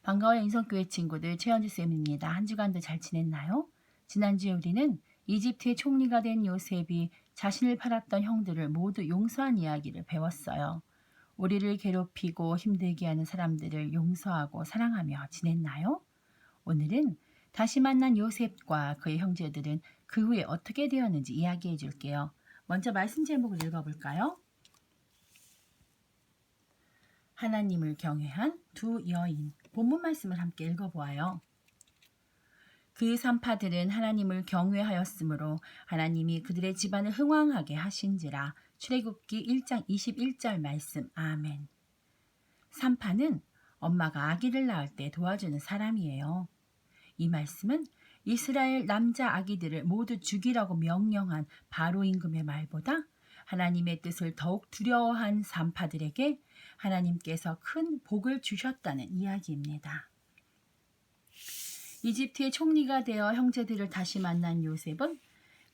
반가워요 인성교회 친구들 최현주쌤입니다. 한 주간도 잘 지냈나요? 지난주에 우리는 이집트의 총리가 된 요셉이 자신을 팔았던 형들을 모두 용서한 이야기를 배웠어요. 우리를 괴롭히고 힘들게 하는 사람들을 용서하고 사랑하며 지냈나요? 오늘은 다시 만난 요셉과 그의 형제들은 그 후에 어떻게 되었는지 이야기해 줄게요. 먼저 말씀 제목을 읽어볼까요? 하나님을 경외한 두 여인. 본문 말씀을 함께 읽어보아요. 그 산파들은 하나님을 경외하였으므로 하나님이 그들의 집안을 흥왕하게 하신지라. 출애굽기 1장 21절 말씀. 아멘. 산파는 엄마가 아기를 낳을 때 도와주는 사람이에요. 이 말씀은 이스라엘 남자 아기들을 모두 죽이라고 명령한 바로 임금의 말보다 하나님의 뜻을 더욱 두려워한 산파들에게 하나님께서 큰 복을 주셨다는 이야기입니다. 이집트의 총리가 되어 형제들을 다시 만난 요셉은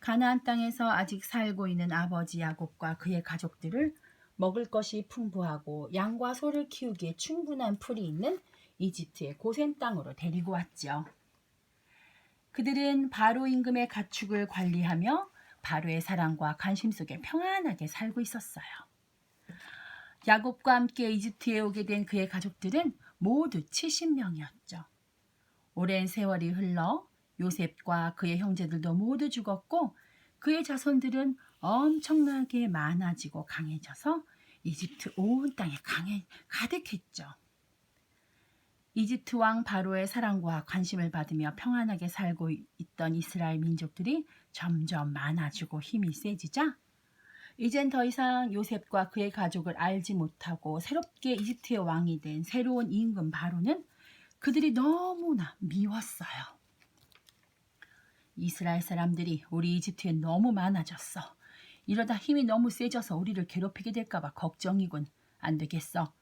가나안 땅에서 아직 살고 있는 아버지 야곱과 그의 가족들을 먹을 것이 풍부하고 양과 소를 키우기에 충분한 풀이 있는 이집트의 고센 땅으로 데리고 왔죠. 그들은 바로 임금의 가축을 관리하며 바로의 사랑과 관심 속에 평안하게 살고 있었어요. 야곱과 함께 이집트에 오게 된 그의 가족들은 모두 70명이었죠. 오랜 세월이 흘러 요셉과 그의 형제들도 모두 죽었고 그의 자손들은 엄청나게 많아지고 강해져서 이집트 온 땅에 가득했죠. 이집트 왕 바로의 사랑과 관심을 받으며 평안하게 살고 있던 이스라엘 민족들이 점점 많아지고 힘이 세지자 이젠 더 이상 요셉과 그의 가족을 알지 못하고 새롭게 이집트의 왕이 된 새로운 임금 바로는 그들이 너무나 미웠어요. 이스라엘 사람들이 우리 이집트에 너무 많아졌어. 이러다 힘이 너무 세져서 우리를 괴롭히게 될까봐 걱정이군. 안 되겠어.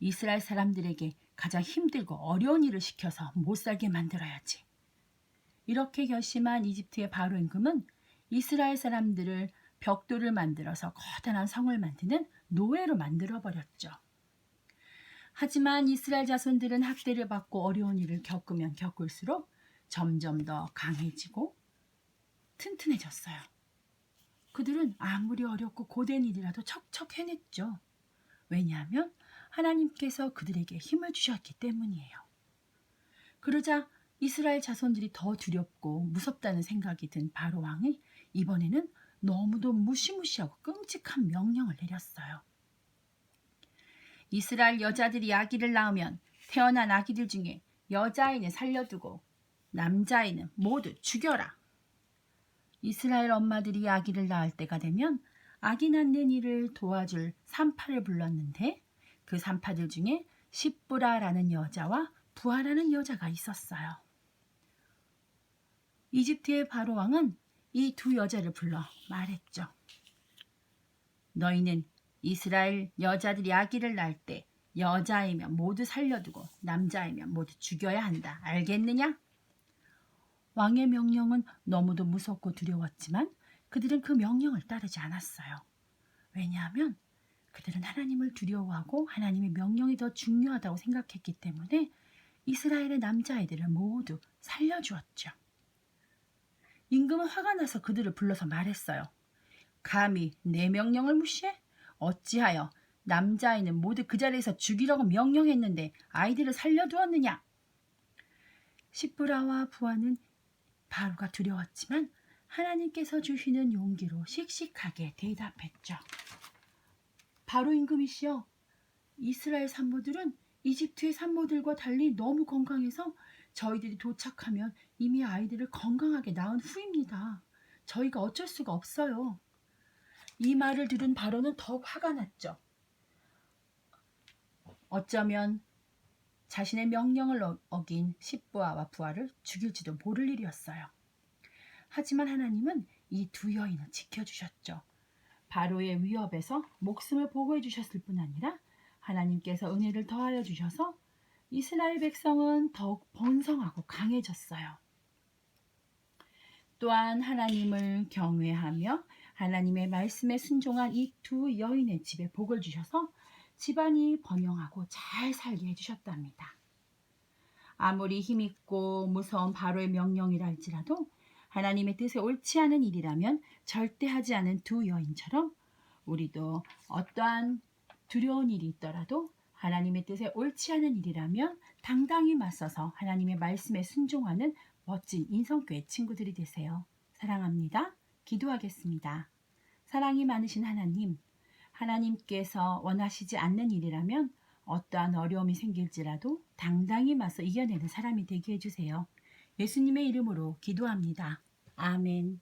이스라엘 사람들에게 가장 힘들고 어려운 일을 시켜서 못 살게 만들어야지. 이렇게 결심한 이집트의 바로 임금은 이스라엘 사람들을 벽돌을 만들어서 커다란 성을 만드는 노예로 만들어버렸죠. 하지만 이스라엘 자손들은 학대를 받고 어려운 일을 겪으면 겪을수록 점점 더 강해지고 튼튼해졌어요. 그들은 아무리 어렵고 고된 일이라도 척척 해냈죠. 왜냐하면 하나님께서 그들에게 힘을 주셨기 때문이에요. 그러자 이스라엘 자손들이 더 두렵고 무섭다는 생각이 든 바로 왕이 이번에는 너무도 무시무시하고 끔찍한 명령을 내렸어요. 이스라엘 여자들이 아기를 낳으면 태어난 아기들 중에 여자아이는 살려두고 남자아이는 모두 죽여라. 이스라엘 엄마들이 아기를 낳을 때가 되면 아기 낳는 일을 도와줄 산파를 불렀는데 그 산파들 중에 십부라라는 여자와 부하라는 여자가 있었어요. 이집트의 바로 왕은 이 두 여자를 불러 말했죠. 너희는 이스라엘 여자들이 아기를 낳을 때 여자이면 모두 살려두고 남자이면 모두 죽여야 한다. 알겠느냐? 왕의 명령은 너무도 무섭고 두려웠지만 그들은 그 명령을 따르지 않았어요. 왜냐하면 그들은 하나님을 두려워하고 하나님의 명령이 더 중요하다고 생각했기 때문에 이스라엘의 남자아이들을 모두 살려주었죠. 임금은 화가 나서 그들을 불러서 말했어요. 감히 내 명령을 무시해? 어찌하여 남자아이는 모두 그 자리에서 죽이라고 명령했는데 아이들을 살려두었느냐? 십부라와 부하는 바로가 두려웠지만 하나님께서 주시는 용기로 씩씩하게 대답했죠. 바로 임금이시여, 이스라엘 산모들은 이집트의 산모들과 달리 너무 건강해서 저희들이 도착하면 이미 아이들을 건강하게 낳은 후입니다. 저희가 어쩔 수가 없어요. 이 말을 들은 바로는 더욱 화가 났죠. 어쩌면 자신의 명령을 어긴 십부아와 부하를 죽일지도 모를 일이었어요. 하지만 하나님은 이 두 여인을 지켜주셨죠. 바로의 위협에서 목숨을 보호해 주셨을 뿐 아니라 하나님께서 은혜를 더하여 주셔서 이스라엘 백성은 더욱 번성하고 강해졌어요. 또한 하나님을 경외하며 하나님의 말씀에 순종한 이 두 여인의 집에 복을 주셔서 집안이 번영하고 잘 살게 해주셨답니다. 아무리 힘있고 무서운 바로의 명령이라 할지라도 하나님의 뜻에 옳지 않은 일이라면 절대 하지 않은 두 여인처럼 우리도 어떠한 두려운 일이 있더라도 하나님의 뜻에 옳지 않은 일이라면 당당히 맞서서 하나님의 말씀에 순종하는 멋진 인성교회 친구들이 되세요. 사랑합니다. 기도하겠습니다. 사랑이 많으신 하나님, 하나님께서 원하시지 않는 일이라면 어떠한 어려움이 생길지라도 당당히 맞서 이겨내는 사람이 되게 해주세요. 예수님의 이름으로 기도합니다. 아멘.